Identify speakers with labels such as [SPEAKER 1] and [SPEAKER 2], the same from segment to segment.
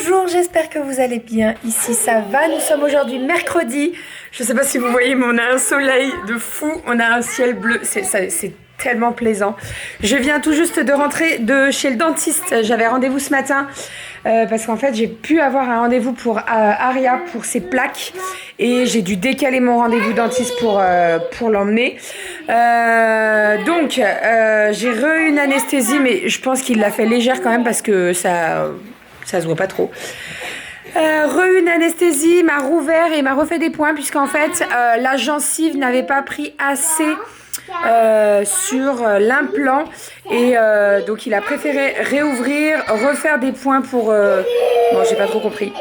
[SPEAKER 1] Bonjour, j'espère que vous allez bien. Ici ça va, nous sommes aujourd'hui mercredi. Je ne sais pas si vous voyez mais on a un soleil de fou, on a un ciel bleu, c'est tellement plaisant. Je viens tout juste de rentrer de chez le dentiste, j'avais rendez-vous ce matin parce qu'en fait j'ai pu avoir un rendez-vous pour Aria pour ses plaques et j'ai dû décaler mon rendez-vous dentiste pour l'emmener. Donc j'ai une anesthésie mais je pense qu'il l'a fait légère quand même parce que ça se voit pas trop. Une anesthésie, m'a rouvert et m'a refait des points puisqu'en fait la gencive n'avait pas pris assez sur l'implant et donc il a préféré réouvrir, refaire des points pour... Bon, j'ai pas trop compris.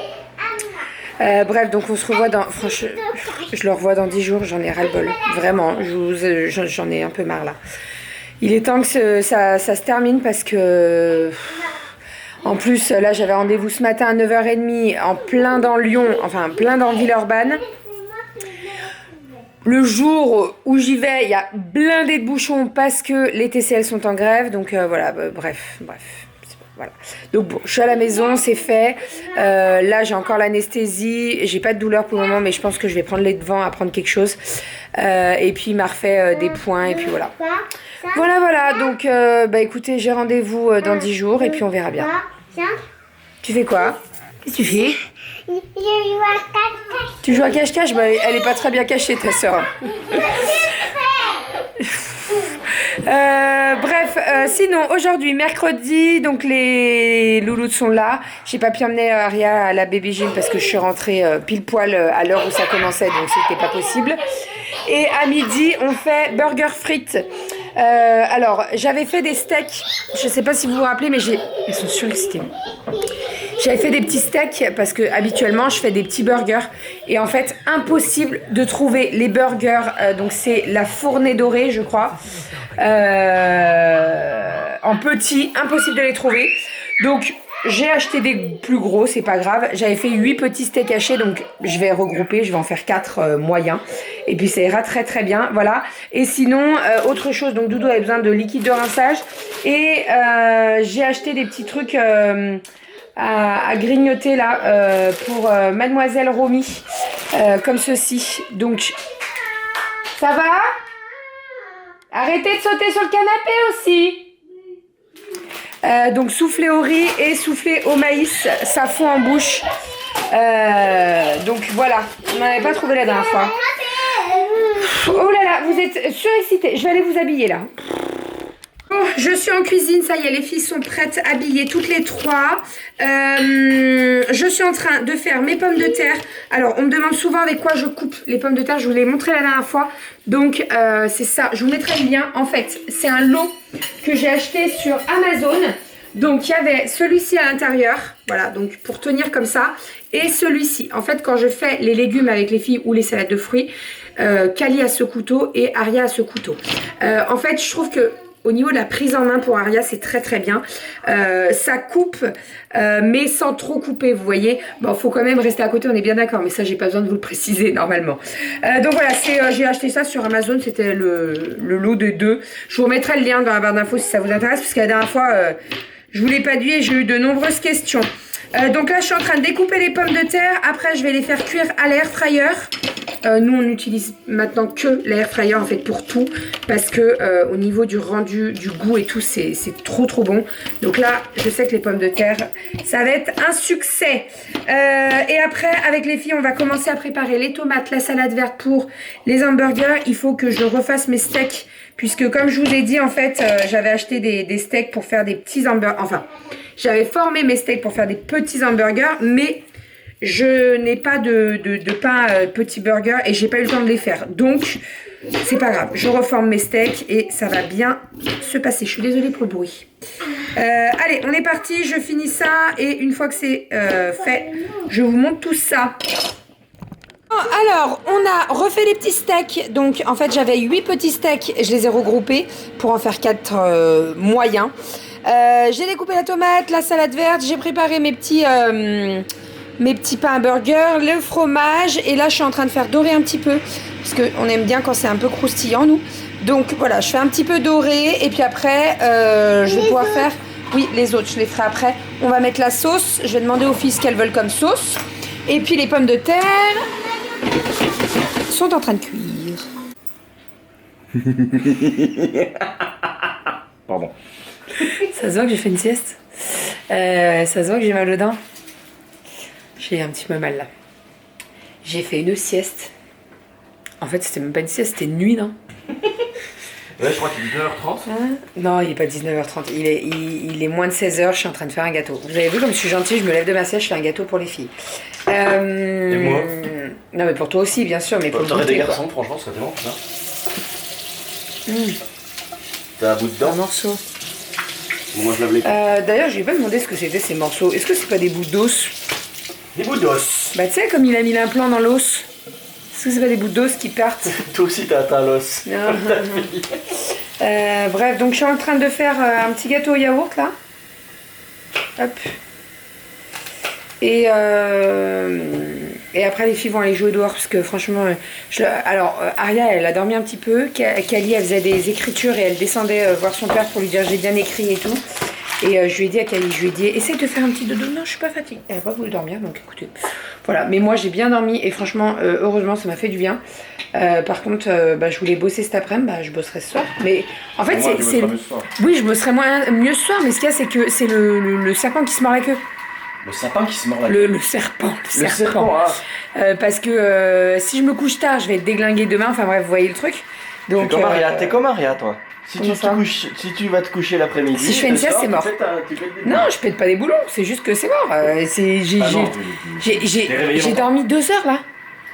[SPEAKER 1] Bref, donc on se revoit dans... Franchement, je le revois dans 10 jours, j'en ai ras-le-bol. Vraiment, j'en ai un peu marre là. Il est temps que ça se termine parce que... En plus, là, j'avais rendez-vous ce matin à 9h30 en plein dans Lyon, enfin plein dans Villeurbanne. Le jour où j'y vais, il y a blindé de bouchons parce que les TCL sont en grève. Donc voilà, bref. Voilà. Donc bon, je suis à la maison, c'est fait. Là, j'ai encore l'anesthésie. J'ai pas de douleur pour le moment, mais je pense que je vais prendre les devants à prendre quelque chose. Et puis, il m'a refait des points et puis voilà. Voilà, donc écoutez, j'ai rendez-vous dans 10 jours et puis on verra bien. Tu fais quoi? Qu'est-ce que tu fais? Tu joues à cache-cache? Bah, elle est pas très bien cachée, ta soeur. Sinon aujourd'hui mercredi, donc les loulous sont là. J'ai pas pu emmener Aria à la baby gym parce que je suis rentrée pile poil à l'heure où ça commençait, donc c'était pas possible. Et à midi on fait burger frites. Alors j'avais fait des steaks, je sais pas si vous vous rappelez, mais ils sont surexcités. J'avais fait des petits steaks parce que habituellement je fais des petits burgers et en fait impossible de trouver les burgers, donc c'est la fournée dorée je crois, en petit, impossible de les trouver. Donc j'ai acheté des plus gros, c'est pas grave. J'avais fait 8 petits steaks hachés, donc je vais regrouper, je vais en faire 4 moyens. Et puis ça ira très très bien, voilà. Et sinon, autre chose, donc Doudou avait besoin de liquide de rinçage. Et j'ai acheté des petits trucs à grignoter là, pour Mademoiselle Romy, comme ceci. Donc, ça va? Arrêtez de sauter sur le canapé aussi. Donc soufflé au riz et soufflé au maïs, ça fond en bouche. Donc voilà, on n'avait pas trouvé la dernière fois. Oh là là, vous êtes surexcités. Je vais aller vous habiller là. Oh, je suis en cuisine, ça y est, les filles sont prêtes, habillées toutes les trois. Je suis en train de faire mes pommes de terre. Alors, on me demande souvent avec quoi je coupe les pommes de terre. Je vous l'ai montré la dernière fois. Donc, c'est ça. Je vous mettrai le lien. En fait, c'est un lot que j'ai acheté sur Amazon. Donc, il y avait celui-ci à l'intérieur. Voilà, donc pour tenir comme ça. Et celui-ci. En fait, quand je fais les légumes avec les filles ou les salades de fruits, Kali a ce couteau et Aria a ce couteau. En fait, je trouve que au niveau de la prise en main pour Aria, c'est très très bien. Ça coupe, mais sans trop couper, vous voyez. Bon, faut quand même rester à côté, on est bien d'accord, mais ça, j'ai pas besoin de vous le préciser normalement. Donc voilà, j'ai acheté ça sur Amazon, c'était le lot de 2. Je vous remettrai le lien dans la barre d'infos si ça vous intéresse, parce que la dernière fois, je vous l'ai pas dit et j'ai eu de nombreuses questions. Donc là, je suis en train de découper les pommes de terre. Après, je vais les faire cuire à l'air fryer. Nous, on utilise maintenant que l'air fryer en fait pour tout. Parce que au niveau du rendu, du goût et tout, c'est trop trop bon. Donc là, je sais que les pommes de terre, ça va être un succès. Et après, avec les filles, on va commencer à préparer les tomates, la salade verte pour les hamburgers. Il faut que je refasse mes steaks. Puisque comme je vous ai dit, en fait, j'avais acheté des steaks pour faire des petits hamburgers. Enfin, j'avais formé mes steaks pour faire des petits hamburgers, mais je n'ai pas de pain petit burger et j'ai pas eu le temps de les faire. Donc, c'est pas grave. Je reforme mes steaks et ça va bien se passer. Je suis désolée pour le bruit. Allez, on est parti. Je finis ça et une fois que c'est fait, je vous montre tout ça. Alors, on a refait les petits steaks. Donc, en fait, j'avais 8 petits steaks. Je les ai regroupés pour en faire 4 moyens. J'ai découpé la tomate, la salade verte. J'ai préparé mes petits pains à burger, le fromage. Et là, je suis en train de faire dorer un petit peu. Parce qu'on aime bien quand c'est un peu croustillant, nous. Donc, voilà, je fais un petit peu doré. Et puis après, je vais pouvoir faire Oui, les autres, je les ferai après. On va mettre la sauce. Je vais demander aux filles ce qu'elles veulent comme sauce. Et puis les pommes de terre sont en train de cuire.
[SPEAKER 2] Pardon.
[SPEAKER 1] Ça se voit que j'ai fait une sieste. Ça se voit que j'ai mal aux dents. J'ai un petit peu mal là. J'ai fait une sieste. En fait, c'était même pas une sieste, c'était une nuit, non?
[SPEAKER 2] Ouais, je crois qu'il est 19h30.
[SPEAKER 1] Non, il est pas 19h30. Il est moins de 16h, je suis en train de faire un gâteau. Vous avez vu comme je suis gentille, je me lève de ma sieste, je fais un gâteau pour les filles.
[SPEAKER 2] Et moi?
[SPEAKER 1] Non, mais pour toi aussi, bien sûr. Mais pour
[SPEAKER 2] T'aurais des
[SPEAKER 1] goûter,
[SPEAKER 2] garçons, franchement, ce serait tellement bien. T'as un bout
[SPEAKER 1] quoi. Un
[SPEAKER 2] dedans?
[SPEAKER 1] morceau.
[SPEAKER 2] Bon, moi je lave les
[SPEAKER 1] D'ailleurs, je lui ai pas demandé ce que c'était ces morceaux. Est-ce que c'est pas des bouts d'os?
[SPEAKER 2] Des bouts d'os.
[SPEAKER 1] Bah, tu sais, comme il a mis l'implant dans l'os. Est-ce que c'est pas des bouts d'os qui partent?
[SPEAKER 2] Toi aussi t'as atteint l'os.
[SPEAKER 1] Non. Bref, donc je suis en train de faire un petit gâteau au yaourt là. Hop. Et après les filles vont aller jouer dehors parce que franchement, Aria elle a dormi un petit peu. Kali elle faisait des écritures et elle descendait voir son père pour lui dire j'ai bien écrit et tout. Et je lui ai dit à Kali, je lui ai dit essaye de faire un petit dodo. Non, je suis pas fatiguée. Elle a pas voulu dormir donc écoutez. Voilà, mais moi j'ai bien dormi et franchement heureusement ça m'a fait du bien. Par contre je voulais bosser cet après-midi, je bosserai ce soir. Mais en fait c'est oui je bosserai mieux ce soir, mais ce qu'il y a c'est que c'est le serpent qui se mord la queue.
[SPEAKER 2] Le sapin qui se mord la queue.
[SPEAKER 1] Le serpent.
[SPEAKER 2] Le serpent, ah.
[SPEAKER 1] Parce que si je me couche tard, je vais être déglinguée demain. Enfin bref, vous voyez le truc. Donc,
[SPEAKER 2] T'es comme Aria, toi. Si tu vas te coucher l'après-midi.
[SPEAKER 1] Si je fais une sieste, c'est mort. Non, je pète pas des boulons. C'est juste que c'est mort. J'ai dormi 2 heures là.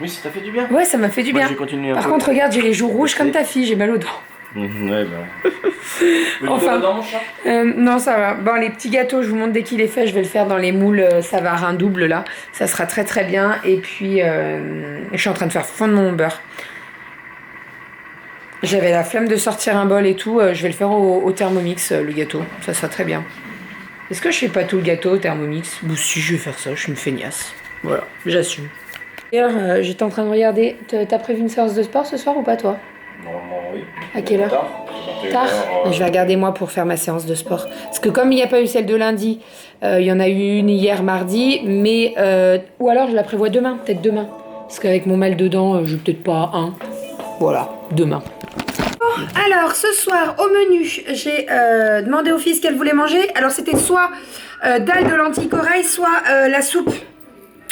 [SPEAKER 2] Oui, ça t'a fait du bien.
[SPEAKER 1] Ouais, ça m'a fait du bien. Par contre, regarde, j'ai les joues rouges comme ta fille. J'ai mal aux dents.
[SPEAKER 2] Ouais, bah.
[SPEAKER 1] Enfin, non, ça va. Bon, les petits gâteaux, je vous montre dès qu'il est fait. Je vais le faire dans les moules Savarin double là. Ça sera très très bien. Et puis, je suis en train de faire fondre mon beurre. J'avais la flemme de sortir un bol et tout. Je vais le faire au Thermomix, le gâteau. Ça sera très bien. Est-ce que je fais pas tout le gâteau au Thermomix? Bon, si, je vais faire ça. Je suis une feignasse. Voilà, j'assume. D'ailleurs, j'étais en train de regarder. T'as prévu une séance de sport ce soir ou pas, toi?
[SPEAKER 2] Normalement, oui.
[SPEAKER 1] À quelle heure? Tard. Je vais regarder moi pour faire ma séance de sport. Parce que comme il n'y a pas eu celle de lundi, il y en a eu une hier mardi, mais ou alors je la prévois demain, peut-être demain. Parce qu'avec mon mal de dents, je vais peut-être pas un. Voilà, demain. Alors ce soir au menu, j'ai demandé aux filles ce qu'elles voulaient manger. Alors c'était soit dalle de lentilles corail, soit la soupe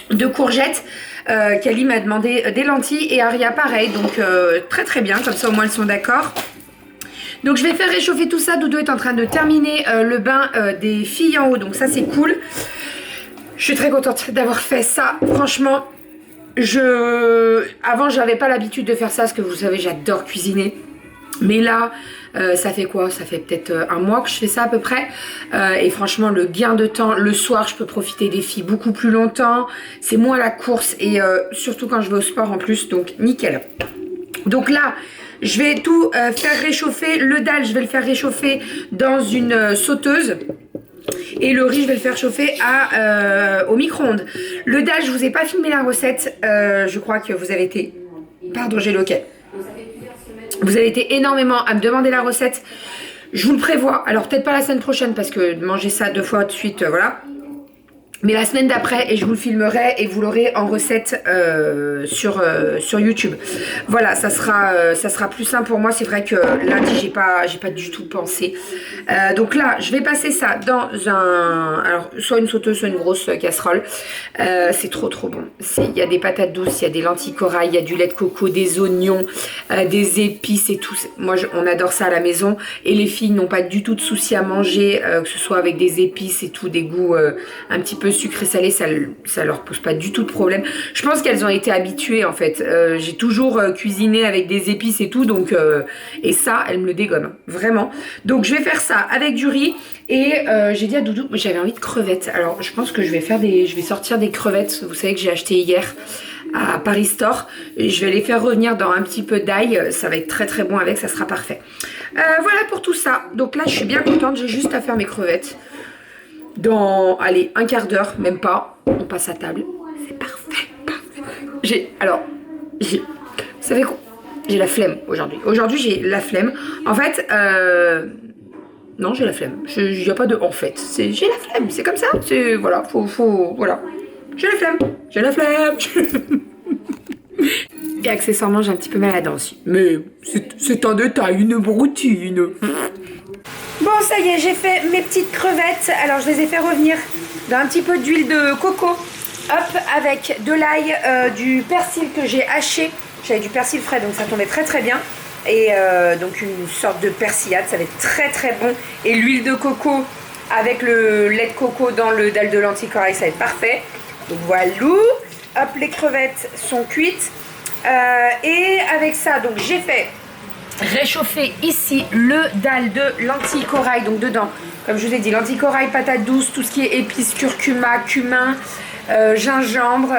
[SPEAKER 1] de courgettes. Kali m'a demandé des lentilles et Aria pareil, donc très très bien, comme ça au moins elles sont d'accord. Donc je vais faire réchauffer tout ça. Doudou est en train de terminer le bain des filles en haut, donc ça c'est cool. Je suis très contente d'avoir fait ça, franchement. Avant j'avais pas l'habitude de faire ça, parce que vous savez j'adore cuisiner. Mais là, ça fait quoi? Ça fait peut-être un mois que je fais ça à peu près. Et franchement, le gain de temps, le soir, je peux profiter des filles beaucoup plus longtemps. C'est moins la course et surtout quand je vais au sport en plus. Donc, nickel. Donc là, je vais tout faire réchauffer. Le dalle, je vais le faire réchauffer dans une sauteuse. Et le riz, je vais le faire chauffer au micro-ondes. Le dalle, je vous ai pas filmé la recette. Je crois que vous avez été... Pardon, j'ai le hoquet. Vous avez été énormément à me demander la recette. Je vous le prévois. Alors peut-être pas la semaine prochaine parce que manger ça 2 fois de suite, voilà. Mais la semaine d'après, et je vous le filmerai et vous l'aurez en recette sur YouTube. Voilà, ça sera plus simple pour moi. C'est vrai que lundi, j'ai pas du tout pensé. Donc là, je vais passer ça dans alors soit une sauteuse, soit une grosse casserole. C'est trop bon. Il y a des patates douces, il y a des lentilles corail, il y a du lait de coco, des oignons, des épices et tout. Moi, on adore ça à la maison. Et les filles n'ont pas du tout de souci à manger, que ce soit avec des épices et tout, des goûts un petit peu sucré salé, ça leur pose pas du tout de problème. Je pense qu'elles ont été habituées en fait. J'ai toujours cuisiné avec des épices et tout, donc et ça, elles me le dégomment vraiment. Donc je vais faire ça avec du riz et j'ai dit à Doudou, j'avais envie de crevettes. Alors je pense que je vais sortir des crevettes. Vous savez que j'ai acheté hier à Paris Store. Et je vais les faire revenir dans un petit peu d'ail. Ça va être très bon avec, ça sera parfait. Voilà pour tout ça. Donc là, je suis bien contente. J'ai juste à faire mes crevettes. Dans, allez, un quart d'heure, même pas, on passe à table. C'est parfait. Vous savez quoi? J'ai la flemme aujourd'hui. Aujourd'hui, j'ai la flemme. En fait, Non, j'ai la flemme. Il n'y a pas de en fait. J'ai la flemme, c'est comme ça. C'est voilà, voilà. J'ai la flemme. J'ai la flemme. Et accessoirement, j'ai un petit peu mal à la dent aussi. Mais c'est un détail, une routine. Bon, ça y est, j'ai fait mes petites crevettes. Alors, je les ai fait revenir dans un petit peu d'huile de coco. Hop, avec de l'ail, du persil que j'ai haché. J'avais du persil frais, donc ça tombait très très bien. Et donc une sorte de persillade, ça va être très très bon. Et l'huile de coco avec le lait de coco dans le dalle de lentilles corail, ça va être parfait. Donc voilà, hop, les crevettes sont cuites. Et avec ça, donc j'ai fait réchauffer ici le dalle de lentilles corail. Donc dedans, comme je vous ai dit, lentilles corail, patates douces, tout ce qui est épices, curcuma, cumin, gingembre.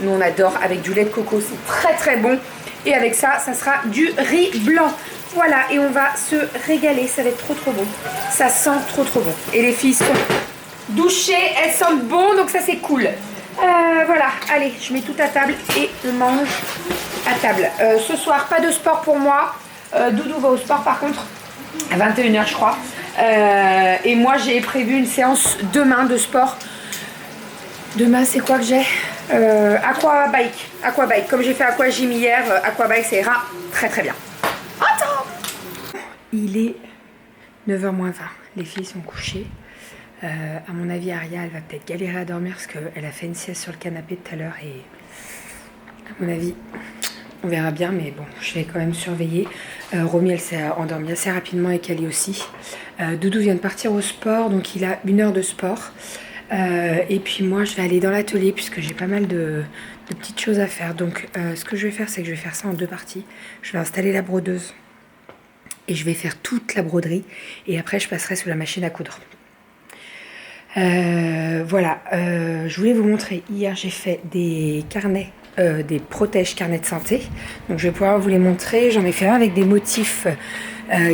[SPEAKER 1] Nous on adore avec du lait de coco, c'est très très bon. Et avec ça, ça sera du riz blanc. Voilà, et on va se régaler, ça va être trop trop bon. Ça sent trop trop bon. Et les filles sont douchées, elles sentent bon, donc ça c'est cool. Voilà, allez, je mets tout à table et on mange à table. Ce soir, pas de sport pour moi. Doudou va au sport par contre, à 21 h je crois. Et moi j'ai prévu une séance demain de sport. Demain c'est quoi que j'ai Aquabike. Comme j'ai fait aquagym hier, aquabike ça ira très très bien. Attends. Il est 9 h moins 20. Les filles sont couchées. À mon avis, Aria, elle va peut-être galérer à dormir parce qu'elle a fait une sieste sur le canapé tout à l'heure et à mon avis, on verra bien, mais bon, je vais quand même surveiller. Romy, elle s'est endormie assez rapidement et Kali aussi. Doudou vient de partir au sport, donc il a 1 heure de sport. Et puis moi, je vais aller dans l'atelier puisque j'ai pas mal de petites choses à faire. Donc, ce que je vais faire, c'est que je vais faire ça en 2 parties. Je vais installer la brodeuse et je vais faire toute la broderie. Et après, je passerai sous la machine à coudre. Voilà, je voulais vous montrer, hier j'ai fait des carnets, des protèges carnets de santé, donc je vais pouvoir vous les montrer. J'en ai fait un avec des motifs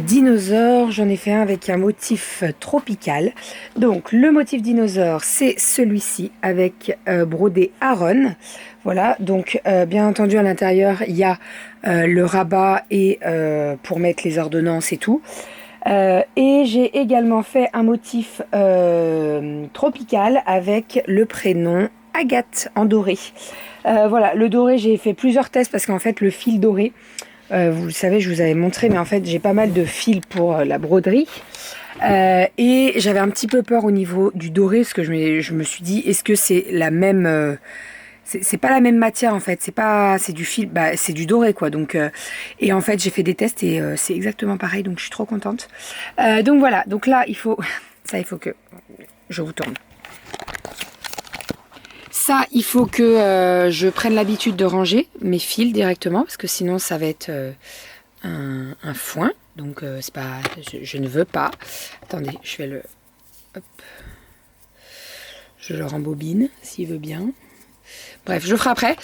[SPEAKER 1] dinosaures, j'en ai fait un avec un motif tropical. Donc le motif dinosaure c'est celui-ci avec brodé Aron. Voilà, donc bien entendu à l'intérieur il y a le rabat et pour mettre les ordonnances et tout. Et j'ai également fait un motif tropical avec le prénom Agathe en doré. Voilà, le doré, j'ai fait plusieurs tests parce qu'en fait le fil doré, vous le savez, je vous avais montré, mais en fait j'ai pas mal de fils pour la broderie. Et j'avais un petit peu peur au niveau du doré parce que je me suis dit, est-ce que c'est la même... c'est pas la même matière en fait, c'est du fil, bah, c'est du doré quoi. Donc et en fait j'ai fait des tests et c'est exactement pareil, donc je suis trop contente. Donc voilà, donc là il faut il faut que je vous tourne. Ça, il faut que je prenne l'habitude de ranger mes fils directement parce que sinon ça va être un foin. Donc c'est pas, je ne veux pas. Attendez, je vais le, hop, je le rembobine s'il veut bien. Bref, je le ferai après.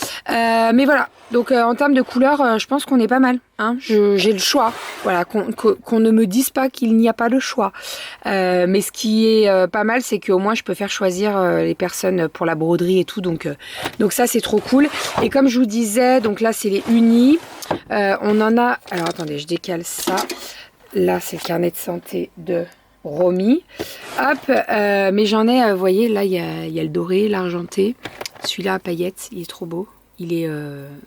[SPEAKER 1] Mais voilà, donc en termes de couleur, je pense qu'on est pas mal. Hein, j'ai le choix. Voilà, qu'on ne me dise pas qu'il n'y a pas de choix. Mais ce qui est pas mal, c'est qu'au moins je peux faire choisir les personnes pour la broderie et tout. Donc ça, c'est trop cool. Et comme je vous disais, donc là, c'est les unis. On en a... Alors attendez, je décale ça. Là, c'est le carnet de santé de Romy. Hop, mais j'en ai, vous voyez, là, il y a le doré, l'argenté. Celui-là à paillettes, il est trop beau. Il est,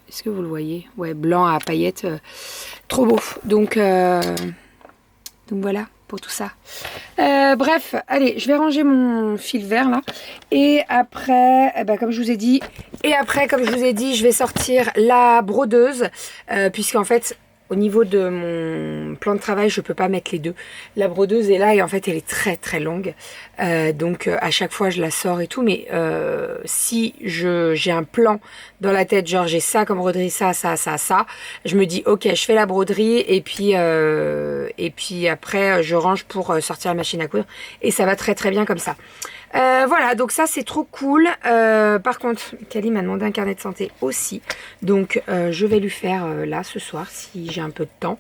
[SPEAKER 1] est-ce que vous le voyez? Ouais, blanc à paillettes, trop beau. Donc voilà pour tout ça. Bref, allez, je vais ranger mon fil vert là. Et après, comme je vous ai dit, je vais sortir la brodeuse, puisqu'en fait, au niveau de mon plan de travail, je peux pas mettre les deux. La brodeuse est là et en fait elle est très très longue. Donc à chaque fois je la sors et tout. Mais si j'ai un plan dans la tête, genre j'ai ça comme broderie, ça, je me dis ok, je fais la broderie et puis après je range pour sortir la machine à coudre. Et ça va très très bien comme ça. Voilà, donc ça c'est trop cool. Par contre, Kali m'a demandé un carnet de santé aussi. Donc je vais lui faire là ce soir si j'ai un peu de temps.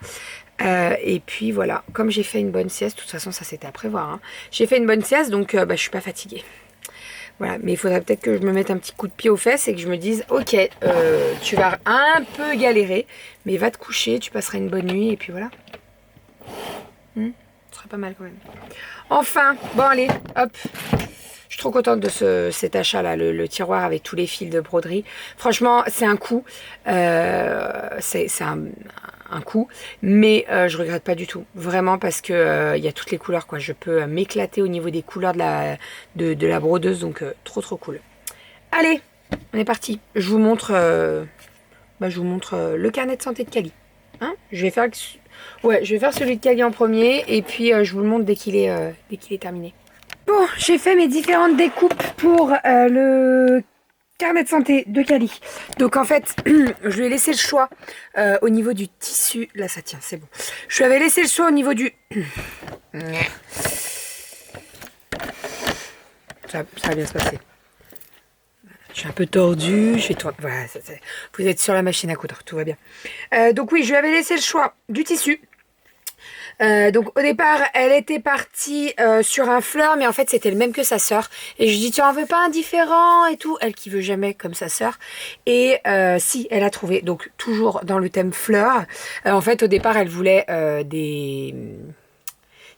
[SPEAKER 1] Et puis voilà, comme j'ai fait une bonne sieste, de toute façon ça c'était à prévoir. Hein. J'ai fait une bonne sieste donc je suis pas fatiguée. Voilà, mais il faudrait peut-être que je me mette un petit coup de pied aux fesses et que je me dise ok, tu vas un peu galérer, mais va te coucher, tu passeras une bonne nuit et puis voilà. Ce serait pas mal quand même. Enfin, bon allez, hop. Je suis trop contente de cet achat là, le tiroir avec tous les fils de broderie. Franchement, c'est un coup. C'est un coup, mais je regrette pas du tout. Vraiment parce que il y a toutes les couleurs quoi. Je peux m'éclater au niveau des couleurs de la brodeuse, donc trop cool. Allez, on est parti. Je vous montre, le carnet de santé de Cali. Hein, je vais faire celui de Cali en premier et puis je vous le montre dès qu'il est terminé. Bon, j'ai fait mes différentes découpes pour le carnet de santé de Cali. Donc en fait, je lui ai laissé le choix au niveau du tissu. Là, ça tient, c'est bon. Je lui avais laissé le choix au niveau du... Ça va bien se passer. Je suis un peu tordue, je vais tourner. Voilà, vous êtes sur la machine à coudre, tout va bien. Donc oui, je lui avais laissé le choix du tissu. Donc au départ elle était partie sur un fleur, mais en fait c'était le même que sa sœur et je lui dis tu en veux pas un différent et tout, elle qui veut jamais comme sa sœur et si elle a trouvé, donc toujours dans le thème fleur. En fait au départ elle voulait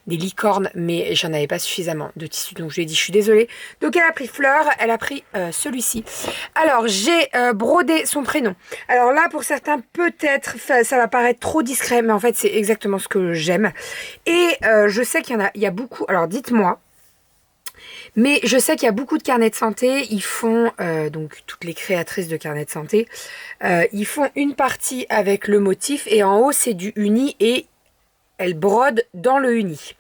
[SPEAKER 1] des licornes, mais j'en avais pas suffisamment de tissu, donc je lui ai dit je suis désolée. Donc elle a pris fleur, elle a pris celui-ci. Alors j'ai brodé son prénom. Alors là pour certains peut-être ça va paraître trop discret, mais en fait c'est exactement ce que j'aime. Et je sais qu'il y a beaucoup, alors dites-moi, mais je sais qu'il y a beaucoup de carnets de santé, ils font, donc toutes les créatrices de carnets de santé, ils font une partie avec le motif et en haut c'est du uni et elle brode dans le uni.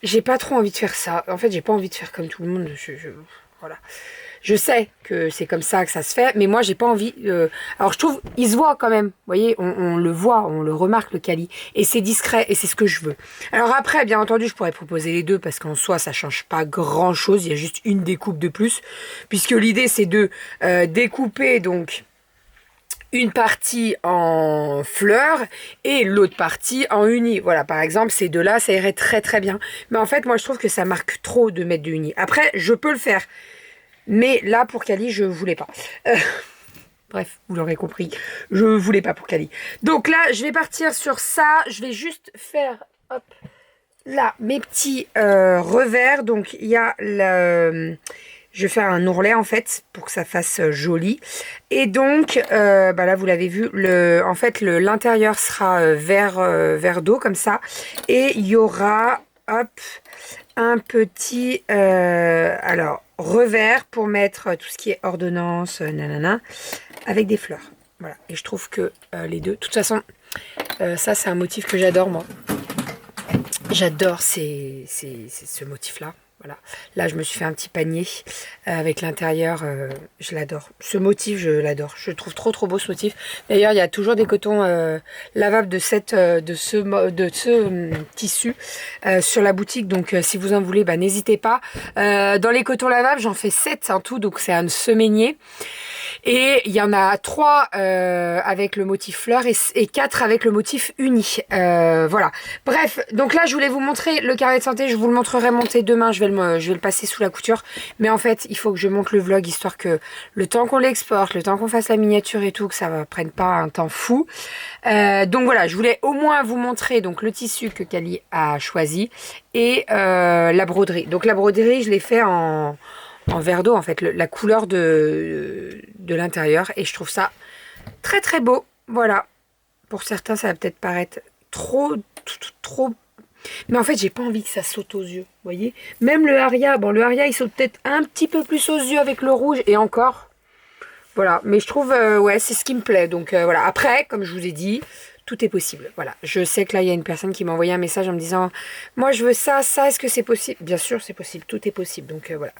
[SPEAKER 1] J'ai pas trop envie de faire ça. En fait, j'ai pas envie de faire comme tout le monde. Voilà. Je sais que c'est comme ça que ça se fait, mais moi, j'ai pas envie... Alors, je trouve, il se voit quand même. Vous voyez, on le voit, on le remarque, le Cali. Et c'est discret, et c'est ce que je veux. Alors après, bien entendu, je pourrais proposer les deux, parce qu'en soi, ça change pas grand-chose. Il y a juste une découpe de plus. Puisque l'idée, c'est de découper, donc... une partie en fleurs et l'autre partie en uni. Voilà, par exemple, ces deux-là, ça irait très bien. Mais en fait, moi, je trouve que ça marque trop de mettre du uni. Après, je peux le faire. Mais là, pour Cali, je voulais pas. Bref, vous l'aurez compris. Je voulais pas pour Cali. Donc là, je vais partir sur ça. Je vais juste faire, hop, là, mes petits revers. Donc, il y a le... Je vais faire un ourlet en fait pour que ça fasse joli. Et donc, là vous l'avez vu, en fait l'intérieur sera vert d'eau comme ça. Et il y aura, hop, un petit revers pour mettre tout ce qui est ordonnance, nanana, avec des fleurs. Voilà. Et je trouve que les deux, de toute façon, ça c'est un motif que j'adore moi. J'adore ce motif-là. Voilà. Là, je me suis fait un petit panier avec l'intérieur. Je l'adore. Ce motif, je l'adore. Je trouve trop beau ce motif. D'ailleurs, il y a toujours des cotons lavables de ce tissu sur la boutique. Donc, si vous en voulez, n'hésitez pas. Dans les cotons lavables, j'en fais 7 en tout. Donc, c'est un semainier. Et il y en a 3 avec le motif fleur et 4 avec le motif uni. Voilà. Bref, donc là, je voulais vous montrer le carnet de santé. Je vous le montrerai monter demain. Je vais le passer sous la couture. Mais en fait, il faut que je monte le vlog histoire que le temps qu'on l'exporte, le temps qu'on fasse la miniature et tout, que ça ne prenne pas un temps fou. Donc voilà, je voulais au moins vous montrer donc le tissu que Cali a choisi et la broderie. Donc la broderie, je l'ai fait en verre d'eau en fait, la couleur de l'intérieur et je trouve ça très beau. Voilà, pour certains ça va peut-être paraître trop, mais en fait j'ai pas envie que ça saute aux yeux, vous voyez. Même le Aria, bon le Aria il saute peut-être un petit peu plus aux yeux avec le rouge et encore, voilà. Mais je trouve, ouais, c'est ce qui me plaît, donc voilà. Après, comme je vous ai dit, tout est possible. Voilà, je sais que là il y a une personne qui m'a envoyé un message en me disant moi je veux ça, est-ce que c'est possible? Bien sûr c'est possible, tout est possible, donc voilà.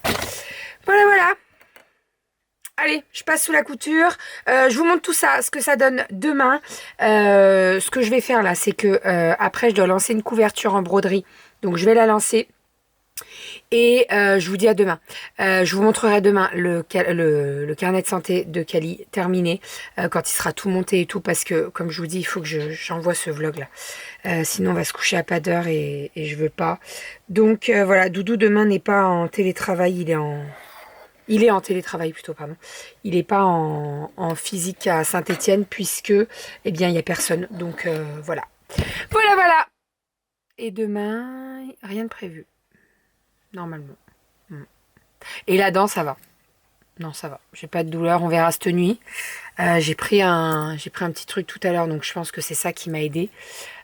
[SPEAKER 1] Voilà. Allez, je passe sous la couture. Je vous montre tout ça, ce que ça donne demain. Ce que je vais faire là, c'est que après, je dois lancer une couverture en broderie. Donc, je vais la lancer. Et je vous dis à demain. Je vous montrerai demain le carnet de santé de Cali terminé. Quand il sera tout monté et tout. Parce que, comme je vous dis, il faut que j'envoie ce vlog là. Sinon, on va se coucher à pas d'heure et je veux pas. Donc, voilà. Doudou, demain, n'est pas en télétravail. Il est en télétravail plutôt, pardon. Il n'est pas en physique à Saint-Étienne puisque, eh bien, il n'y a personne. Donc, voilà. Voilà, voilà. Et demain, rien de prévu. Normalement. Et la dent, ça va. Non, ça va. J'ai pas de douleur, on verra cette nuit. J'ai pris un petit truc tout à l'heure, donc je pense que c'est ça qui m'a aidé.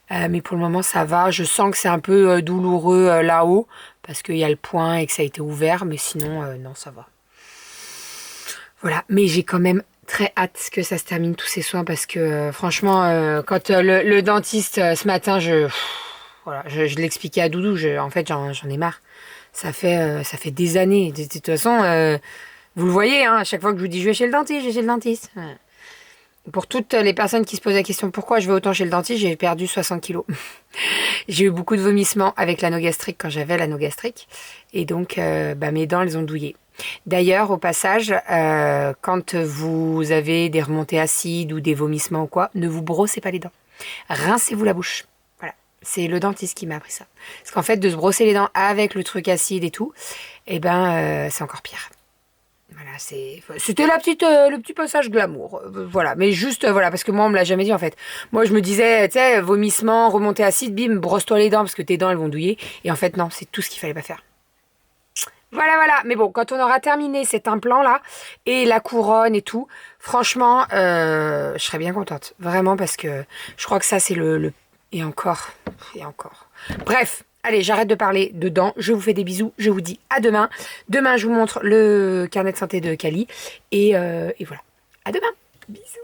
[SPEAKER 1] Mais pour le moment, ça va. Je sens que c'est un peu douloureux là-haut, parce qu'il y a le point et que ça a été ouvert, mais sinon, non, ça va. Voilà, mais j'ai quand même très hâte que ça se termine tous ces soins, parce que franchement, quand le dentiste, ce matin, voilà, je l'expliquais à Doudou, en fait, j'en ai marre. Ça fait des années. De toute façon, vous le voyez, hein, à chaque fois que je vous dis je vais chez le dentiste, je vais chez le dentiste. Ouais. Pour toutes les personnes qui se posent la question pourquoi je vais autant chez le dentiste, j'ai perdu 60 kilos. J'ai eu beaucoup de vomissements avec l'anneau gastrique quand j'avais l'anneau gastrique. Et donc, mes dents, elles ont douillé. D'ailleurs, au passage, quand vous avez des remontées acides ou des vomissements ou quoi, ne vous brossez pas les dents. Rincez-vous la bouche. Voilà. C'est le dentiste qui m'a appris ça. Parce qu'en fait, de se brosser les dents avec le truc acide et tout, c'est encore pire. Voilà, c'était le petit passage glamour. Voilà, mais juste, voilà, parce que moi, on me l'a jamais dit, en fait. Moi, je me disais, tu sais, vomissement, remontée acide, bim, brosse-toi les dents, parce que tes dents, elles vont douiller. Et en fait, non, c'est tout ce qu'il fallait pas faire. Voilà, voilà. Mais bon, quand on aura terminé cet implant-là, et la couronne et tout, franchement, je serais bien contente. Vraiment, parce que je crois que ça, c'est le... Et encore. Et encore. Bref. Allez, j'arrête de parler de dents. Je vous fais des bisous. Je vous dis à demain. Demain, je vous montre le carnet de santé de Cali. Et voilà. À demain. Bisous.